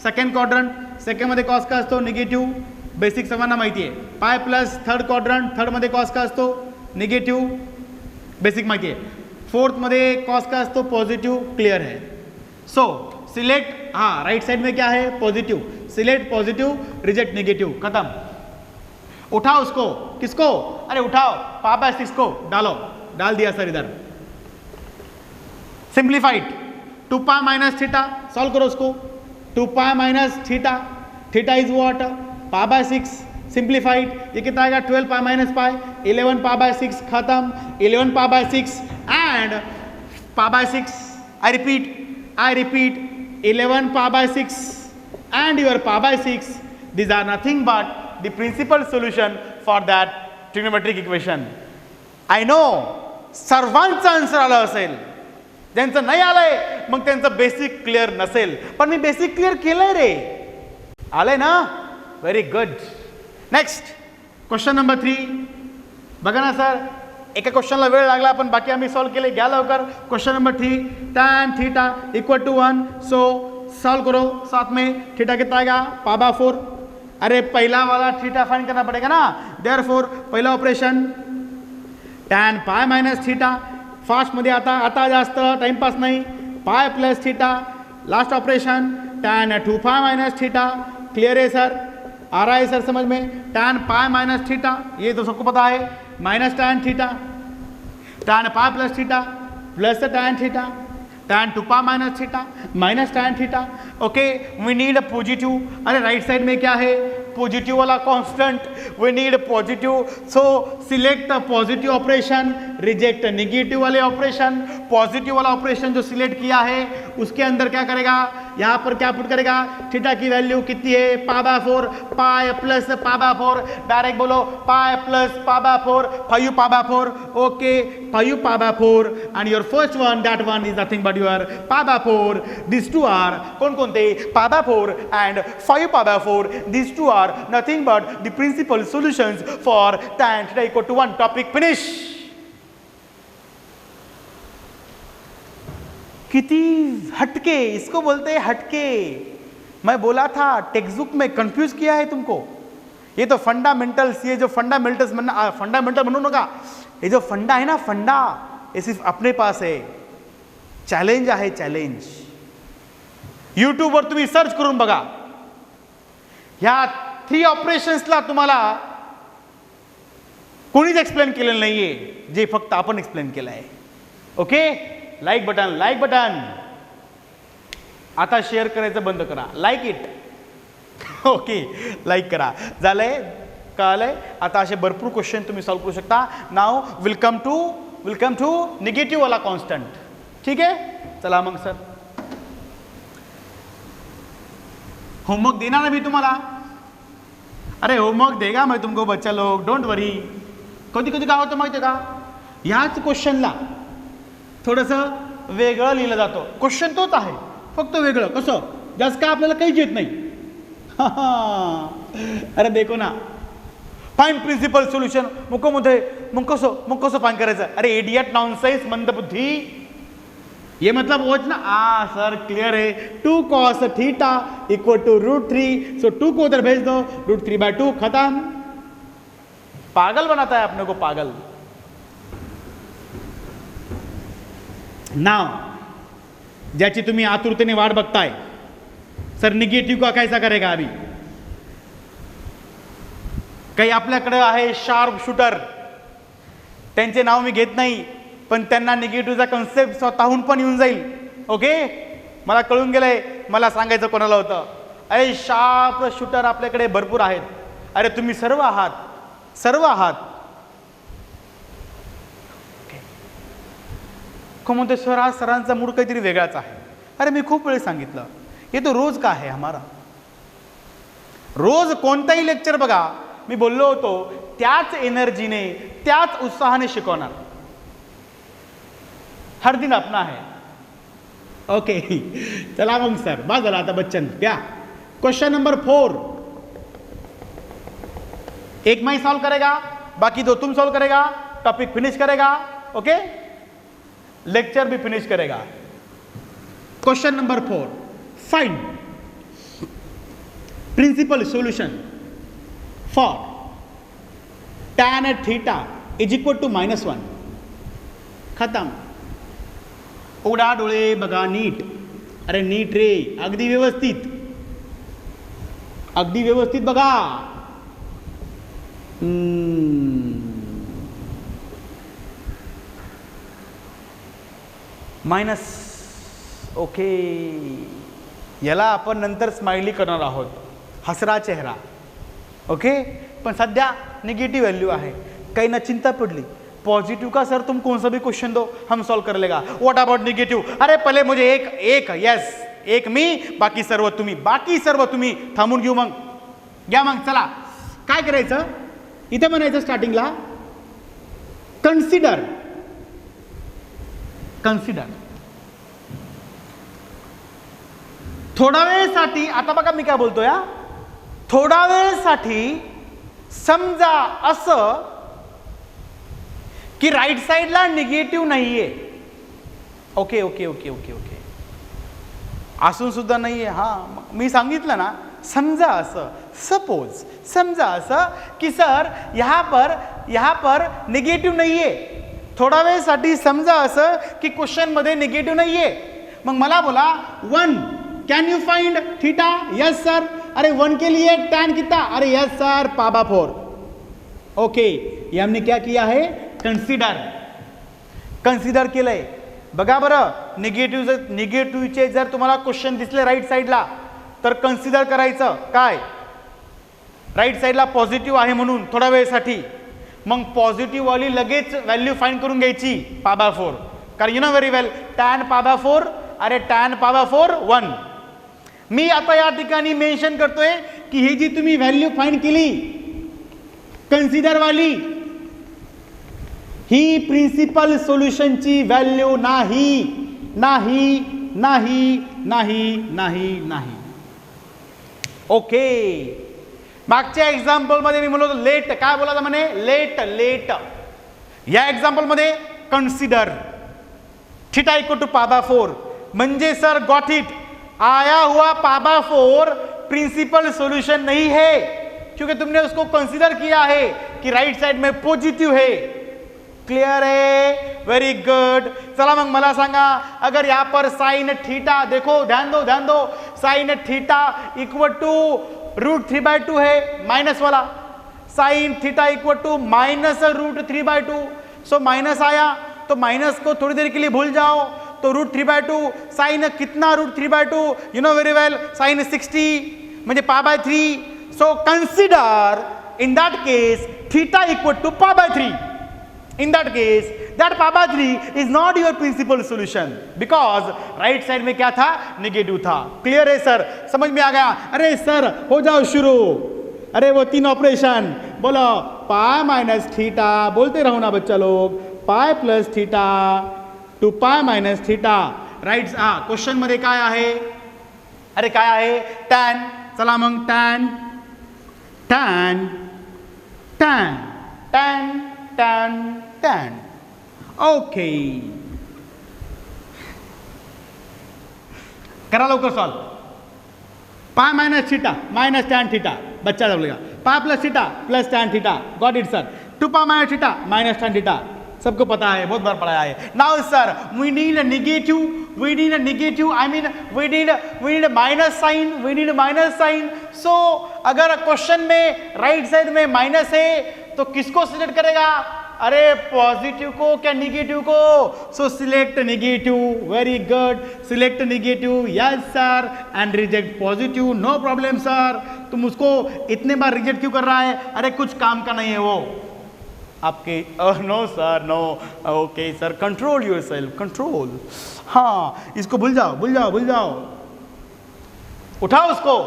सेकंड क्वाड्रंट. सेकंड मध्ये कॉस का असतो, निगेटिव्ह. बेसिक सर्वांना माहिती आहे. π + थर्ड क्वाड्रंट. थर्ड मध्ये कॉस का असतो, निगेटिव्ह. बेसिक माहिती आहे. फोर्थ मध्ये कॉस का असतो, पॉझिटिव्ह. क्लियर है. सो सिलेक्ट, हाँ राइट साइड में क्या है, positive. Select positive, reject negative. खत्म. उठाओ उसको. किसको, अरे उठाओ π/6 को डालो. डाल दिया सर इधर. सिंप्लीफाइड. 2π - थीटा. सॉल्व करो उसको. 2π - theta. Theta is what, π/6. Simplified. ये कितना आएगा, 12π - π. 11 π/6. खत्म. 11 π/6 end π/6. I repeat 11 π/6 and your π/6. These are nothing but the principal solution for that trigonometric equation. I know सर्वांचा आन्सर आला असेल. ज्यांचं नाही आलंय मग त्यांचं बेसिक क्लिअर नसेल, पण मी बेसिक क्लिअर केलंय रे. आलंय ना? Very good. Next question number 3. बघा ना सर, एका क्वेश्चनला वेळ लागला पण बाकी आम्ही सॉल्व केले. घ्या लवकर. Question number 3. tan theta equal to 1. So solve करो साथ में. थीटा कितना आएगा? π/4. अरे पहला वाला थीटा फाइंड करना पड़ेगा ना. देयरफॉर पहला operation tan pi minus theta. Fast मध्ये आता जास्त टाइमपास नाही. Pi plus theta. Last operation tan 2π minus theta. Clear है सर? आ रहा है सर समझ में? tan पाय माइनस थीटा, ये तो सबको पता है, minus tan theta, tan pi plus theta plus tan theta, tan 2π minus theta minus tan theta. Okay, we need a positive. अरे राइट साइड में क्या है? पॉजिटिव वाला constant. We need positive, so select positive operation, reject negative वाले operation. Positive वाला operation जो select किया है उसके अंदर क्या करेगा? यहाँ पर क्या पुट करेगा? थीटा की वैल्यू कितनी है? π/4. पाई प्लस π/4. डायरेक्ट बोलो pi plus π/4. 5π/4. Okay, 5π/4. And your first one, that one is nothing but your π/4. This two are कोणकोणते? π/4 and 5π/4. This two are nothing but the principal solutions for tan theta equal to 1. Topic finish. किती हटके, इसको बोलते हैं हटके. मैं बोला था टेक्स्ट बुक में कंफ्यूज किया है तुमको. ये तो फंडामेंटल्स, ये जो फंडामेंटल्स फंडामेंटल बनू नका. ये जो फंडा है ना, फंडा ये सिर्फ अपने पास है. चॅलेंज आहे, चॅलेंज. यूट्यूबवर तुम्ही सर्च करून बघा. ह्या 3 ऑपरेशन्सला तुम्हाला कोणीच एक्सप्लेन केलेलं नाहीये, जे फक्त आपण एक्सप्लेन केलं आहे. Okay, like button, like button. आता शेअर करायचं बंद करा. Like it. ओके, लाईक करा. झालंय, कळलंय? आता असे भरपूर क्वेश्चन तुम्ही सॉल्व करू शकता. नाव वेलकम टू निगेटिव्ह वाला कॉन्स्टंट. ठीक आहे, चला मग सर होमवर्क देना ना मी तुम्हाला. अरे होमवर्क देगा मैं तुमको बच्चा लोग, डोंट वरी. कधी कधी काय होतं माहिती आहे का? ह्याच क्वेश्चनला थोडंसं वेगळं लिहिलं जातं. क्वेश्चन तोच आहे, फक्त वेगळं. कसं? जास्त काय आपल्याला काहीच येत नाही. अरे देखो ना, फाइंड प्रिन्सिपल सोल्युशन. मग कसं फाइंड करायचं? अरे इडियट, नॉनसेन्स, मंदबुद्धी. ये मतलब वोच ना. सर क्लियर है. 2 cos theta equal to √3. So 2 को उधर भेज दो, √3/2. खत्म. पागल बनाता है अपने को, पागल. नाव ज्याची तुम्ही आतुरतेने वाट बघताय, सर निगेटिव्ह का कैसा करेगा? अभी काही आपल्याकडे आहे शार्प शूटर, त्यांचे नाव मी घेत नाही, पण त्यांना निगेटिव्हचा कन्सेप्ट स्वतःहून पण येऊन जाईल. ओके, मला कळून गेलंय. मला सांगायचं कोणाला होतं? अरे शार्प शूटर आपल्याकडे भरपूर आहेत. अरे तुम्ही सर्व आहात, सर्व आहात. म्हणते सर आज सरांचा मूड काहीतरी वेगळाच आहे. अरे मी खूप वेळ सांगितलं, हे तो रोज का आहे हमारा. रोज कोणताही लेक्चर बघा, मी बोललो होतो त्याच एनर्जीने, त्याच उत्साहाने शिकवणार. हर दिन अपना है. ओके, चला मग सर बस झाला आता. बच्चन क्या? Question number 4. एक मैं सॉल्व करेगा, बाकी 2 तुम सॉल्व करेगा. टॉपिक फिनिश करेगा. ओके, लेक्चर भी फिनिश करेगा. Question number 4. Find principal solution for tan theta is equal to -1. खत्म. उडा डोळे बघा नीट. अरे नीट रे, अगदी व्यवस्थित, अगदी व्यवस्थित बघा. मायनस. ओके, याला आपण नंतर स्माइली करणार आहोत, हसरा चेहरा. ओके, पण सध्या निगेटिव्ह व्हॅल्यू आहे. काही ना चिंता पडली. पॉजिटिव का सर तुम कौन सा भी क्वेश्चन दो हम सॉल्व कर लेगा. What about negative? अरे पहिले मुझे एक यस, एक मी, बाकी सर्व तुम्ही. बाकी सर्व तुम्ही थांबून घेऊ. मग घ्या. मग चला काय करायचं? इथे म्हणायचं स्टार्टिंगला कन्सिडर थोडा वेळसाठी, आता बघा मी काय बोलतोय, थोडा वेळसाठी समजा असं की राईट साईडला निगेटिव्ह नाहीये. Okay okay okay okay okay, असून सुद्धा नाहीये. हा, मी सांगितलं ना, समजा असं, सपोज समजा असं की सर यहाँ पर निगेटिव्ह नाहीये. थोडा वेळसाठी समजा असं की क्वेश्चन मध्ये निगेटिव्ह नाहीये. मग मला बोला 1 can you find theta? Yes sir. अरे 1 के लिए tan कितना? अरे यस सर, पाबा 4. ओके, ये हमने क्या किया है? कन्सिडर केलंय. बघा बरं, निगेटिव्हचे जर तुम्हाला क्वेश्चन दिसले राईट साईडला तर कन्सिडर करायचं काय, राईट साईडला पॉझिटिव्ह आहे म्हणून थोड्या वेळेसाठी. मग पॉझिटिव्ह वाली लगेच व्हॅल्यू फाइंड करून घ्यायची, पाबा 4. कारण you know very well tan पाबा 4, अरे tan पाबा 4 1. मी आता या ठिकाणी मेन्शन करतोय की ही जी तुम्ही व्हॅल्यू फाइंड केली कन्सिडर वाली, ही प्रिन्सिपल सोल्युशनची व्हॅल्यू नाही नाही नाही नाही नाही नाही. ओके, मागच्या एक्झाम्पल मध्ये मी म्हणलो लेट, काय बोलायचं म्हणे, लेट लेट. या एक्झाम्पल मध्ये consider theta equal to pi by 4, म्हणजे सर गॉट इट, आया हुआ पाबा 4 प्रिंसिपल सॉल्यूशन नहीं है, क्योंकि तुमने उसको कंसीडर किया है कि राइट साइड में पॉजिटिव है. क्लियर है? Very good. चला मग मला सांगा, अगर यहाँ पर साइन थीटा, देखो ध्यान दो, साइन थीटा इक्वल टू √3/2 है, माइनस वाला. Sine theta equal to minus √3/2. So minus आया तो माइनस को थोड़ी देर के लिए भूल जाओ. तो √3/2, साइन कितना √3/2? You know very well, sine 60 म्हणजे π/3. So consider in that case theta equal to π/3. In that case, that π/3 is not your principal solution because right side में क्या था? नेगेटिव था. क्लियर है सर? समझ में आ गया? अरे सर हो जाओ शुरू. अरे वो 3 ऑपरेशन बोलो, पाई माइनस थीटा, बोलते रहो ना बच्चा लोग, pi plus theta two pi minus theta. Right, question मध्ये काय आहे? अरे काय आहे? टॅन. चला मग tan tan tan tan tan tan. Okay, करा लवकर solve. Pi minus theta minus tan theta, बच्चा बोलेगा pi plus theta plus tan theta. Got it sir. 2 pi minus theta minus tan theta, सबको पता है, बहुत बार पढ़ाया है. Now sir we need a negative, I mean we need minus sine. So अगर क्वेश्चन में राइट साइड में माइनस है तो किसको सिलेक्ट करेगा? अरे पॉजिटिव को क्या नेगेटिव को? So select negative. Very good, select negative. Yes sir. And reject positive. No problem sir. तुम उसको इतने बार रिजेक्ट क्यों कर रहा है? अरे कुछ काम का नहीं है वो आपके. No sir no. Okay sir, control yourself, control. हाँ, इसको भूल जाओ. उठाओ उसको.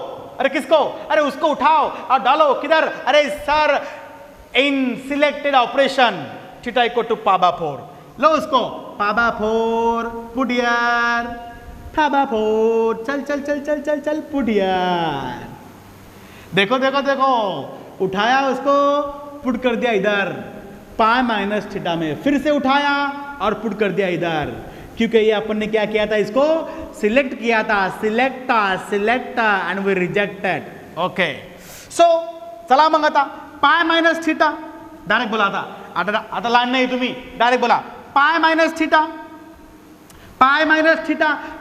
अरे किसको? अरे उसको उठाओ और डालो. किधर? अरे sir in selected operation theta equal to pi by 4. लो उसको, पाबा 4 पुट यार, पाबा 4. चल पुट यार. देखो उठाया उसको, पुट कर दिया इधर पाई माइनस थीटा में. फिर से उठाया और पुट कर दिया इधर, क्योंकि ये अपन ने क्या किया था? इसको सिलेक्ट किया था. Select and we rejected. Okay, so चला मग आता पाई माइनस थीटा डायरेक्ट बोला. आता लाइन नाही, तुम्ही डायरेक्ट बोला पाई माइनस थीटा.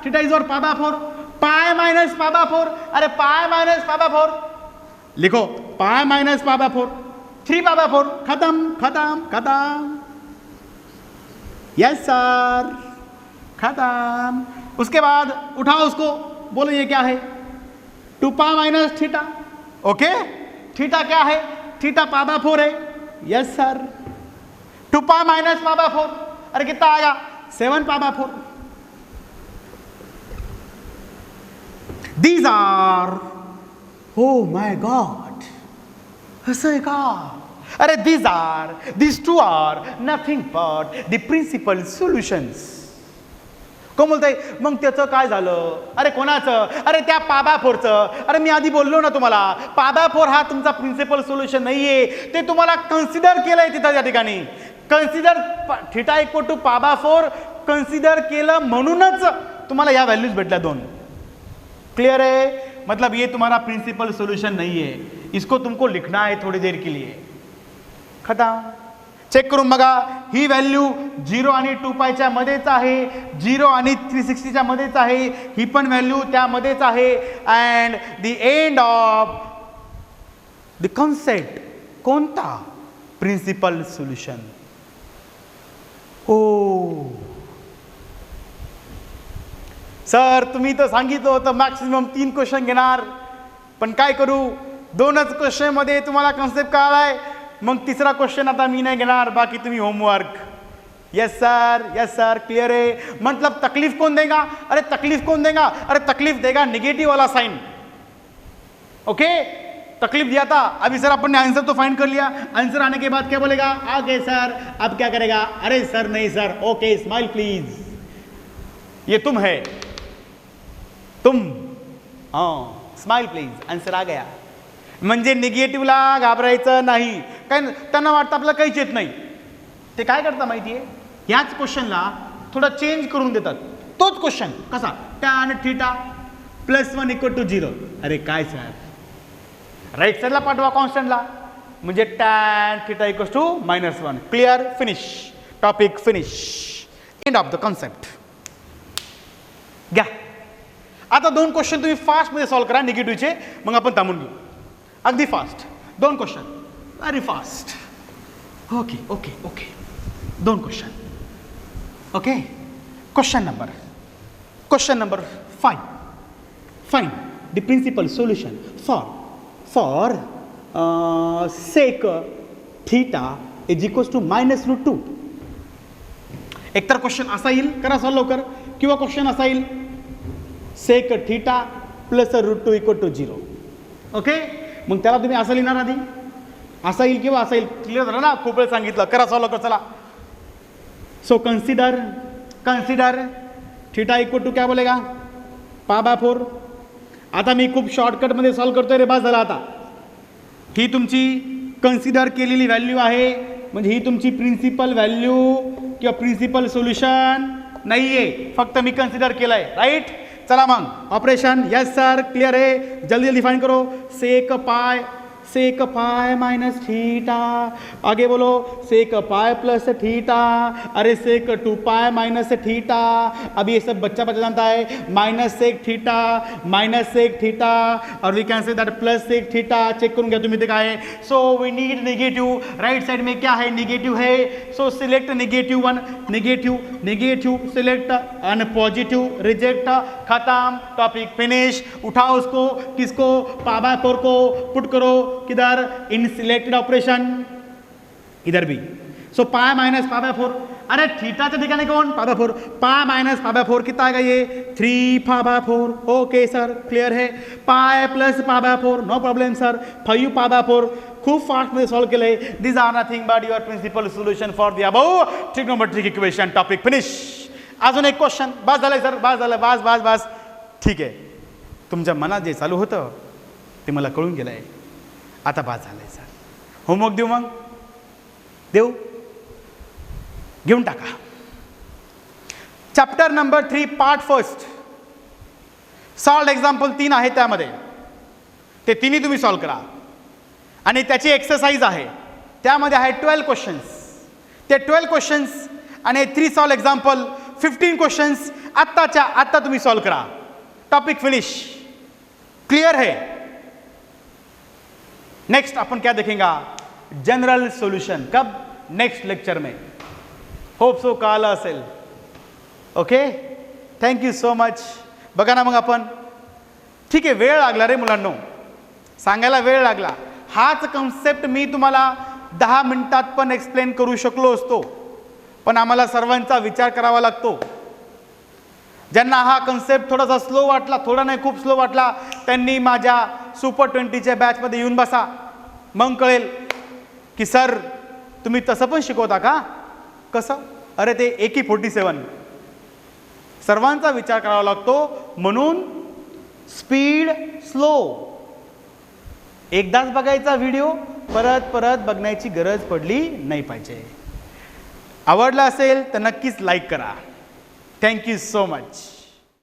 थीटा इज और पाबा 4. पाई माइनस पाबा 4. अरे पाई माइनस पाबा 4 लिखो. Pi minus पाबा 4, 3 pi by 4. खत्म. यस सर, खत्म. उसके बाद उठाओ उसको, बोलो ये क्या है? 2 pi minus theta. Okay, theta क्या है? थीटा पाबा 4 है. Yes sir. 2 पाई माइनस पाबा 4, अरे कितना आएगा? 7 पाबा 4. These are, oh my god, ऐसा है का? अरे these two are nothing but the principal solutions. कोण बोलताय मग त्याचं काय झालं? अरे कोणाचं? अरे त्या पाबा फोरचं. अरे मी आधी बोललो ना तुम्हाला, पाबा फोर हा तुमचा प्रिन्सिपल सोल्युशन नाहीये, ते तुम्हाला कन्सिडर केलंय तिथं त्या ठिकाणी. Consider theta equal to pi by four consider केलं म्हणूनच तुम्हाला या व्हॅल्यूज भेटल्या 2. क्लियर है? मतलब ये तुम्हारा प्रिंसिपल सोल्यूशन नहीं है, इसको तुमको लिखना है थोड़ी देर के लिए. खतम. चेक करून बघा, ही व्हॅल्यू 0 आणि 2π मध्येच आहे, 0 आणि 360 मध्येच आहे, ही पण व्हॅल्यू त्यामध्येच आहे. And the end of the concept कोणता? Principal solution. ओ सर तुम्ही तर सांगितलं होतं मॅक्सिमम 3 क्वेश्चन घेणार, पण काय करू, 2च क्वेश्चन मध्ये तुम्हाला कॉन्सेप्ट कळालाय, मग 3रा क्वेश्चन आता मी नाही घेणार, बाकी तुम्ही होमवर्क. यस सर क्लियर है? मतलब तकलीफ कौन देगा? अरे तकलीफ कौन देगा? अरे तकलीफ देगा निगेटिव वाला साइन. ओके, तकलीफ दिया था. अभी सर अपन ने आंसर तो फाइंड कर लिया, आंसर आने के बाद क्या बोलेगा? आगे सर अब क्या करेगा? अरे सर नहीं सर, ओके स्माइल प्लीज, ये तुम है, तुम, हाँ स्माइल प्लीज, आंसर आ गया. म्हणजे निगेटिव्हला घाबरायचं नाही. काय त्यांना वाटतं आपल्याला काहीच येत नाही, ते काय करतात माहिती आहे, ह्याच क्वेश्चनला थोडा चेंज करून देतात. तोच क्वेश्चन कसा? Tan theta +1 = 0. अरे काय सर, राईट साईडला पाठवा कॉन्स्टंटला, म्हणजे tan theta = -1. Clear? Finish topic, finish, end of the concept. घ्या आता 2 क्वेश्चन तुम्ही फास्टमध्ये सॉल्व करा निगेटिव्हचे, मग आपण थांबून घेऊ. अगदी fast 2 question, very fast. Okay okay okay 2 question. Okay, question number 5. Find the principal solution for sec theta = -√2. एकतर क्वेश्चन असा येईल, करा सॉल्व लवकर, किंवा क्वेश्चन असा येईल सेक थीटा +√2 = 0. ओके, मग त्याला तुम्ही असं लिहिणार आधी, असा येईल किंवा असा येईल. क्लिअर झालं ना? खूप वेळ सांगितलं, करा सॉल्व लवकर. चला, सो कन्सिडर थीटा = क्या बोलेगा? π/4. आता मी खूप शॉर्टकटमध्ये सॉल्व करतोय रे, बस झाला. आता ही तुमची कन्सिडर केलेली व्हॅल्यू आहे, म्हणजे ही तुमची प्रिन्सिपल व्हॅल्यू किंवा प्रिन्सिपल सोल्युशन नाही आहे, फक्त मी कन्सिडर केलं आहे. राईट? चला मग ऑपरेशन. यस सर क्लियर है? जल्दी जल्दी फाइंड करो. सेक पाई माइनस थीटा, आगे बोलो सेक पाई प्लस थीटा, अरे सेक 2π माइनस थीटा. अब ये सब बच्चा जानता है, माइनस सेक थीटा और we can say that plus sec theta. Check करूंगा तुम्हें देखा है. So we need negative, right side में क्या है? नेगेटिव है. So select negative 1, negative select, and positive reject. खत्म, टॉपिक फिनिश. उठाओ उसको, किसको? π/4 को पुट करो किधर? इन सिलेक्टेड ऑपरेशन, इधर भी. सो पाई माइनस π/4, अरे थीटाच्या ठिकाणी कोण? π/4. पाई माइनस π/4 कितना आएगा? ये 3π/4. ओके सर क्लियर है? Pi plus π/4, no problem sir. 5π/4. खूप फास्ट मध्ये सॉल्व केलंय. This are nothing but your principal solution for the above trigonometric equation. Topic finish. अजून एक क्वेश्चन. बस झालंय सर, बस झालं, बस. ठीक आहे, तुमच्या मनात जे चालू होतं ते मला कळून गेलंय. आता बस झालंय सर. होमवर्क देऊ? मग देऊ, घेऊन टाका. Chapter number 3 part 1 solved example 3 आहे, त्यामध्ये ते 3ही तुम्ही सॉल्व करा. आणि त्याची एक्सरसाइज आहे, त्यामध्ये आहे 12 क्वेश्चन्स. ते 12 क्वेश्चन्स आणि 3 सॉल्व एक्झाम्पल 15 क्वेश्चन्स आत्ताच्या आत्ता तुम्ही सॉल्व करा. Topic finish. क्लियर है? नेक्स्ट अपन क्या देखेंगे? General solution. कब? नेक्स्ट लेक्चर में. होप सो कळालं असेल. Okay, thank you so much. बघा ना मग आपण, ठीक आहे, वेळ लागला रे मुलांनो, सांगायला वेळ लागला. हाच कन्सेप्ट मी तुम्हाला 10 मिनिटात पण एक्सप्लेन करू शकलो असतो, पण आम्हाला सर्वांचा विचार करावा लागतो. ज्यांना हा कन्सेप्ट थोडासा स्लो वाटला, थोडा नाही खूप स्लो वाटला, त्यांनी माझ्या सुपर 20च्या बॅचमध्ये येऊन बसा, मग कळेल की सर तुम्ही तसं पण शिकवता का? कसं? अरे ते AK-47 सर्वांचा विचार करावा लागतो. म्हणून स्पीड स्लो. एकदाच बघायचा व्हिडिओ, परत परत बघण्याची गरज पडली नाही पाहिजे. आवडला असेल तर नक्कीच लाईक करा. Thank you so much.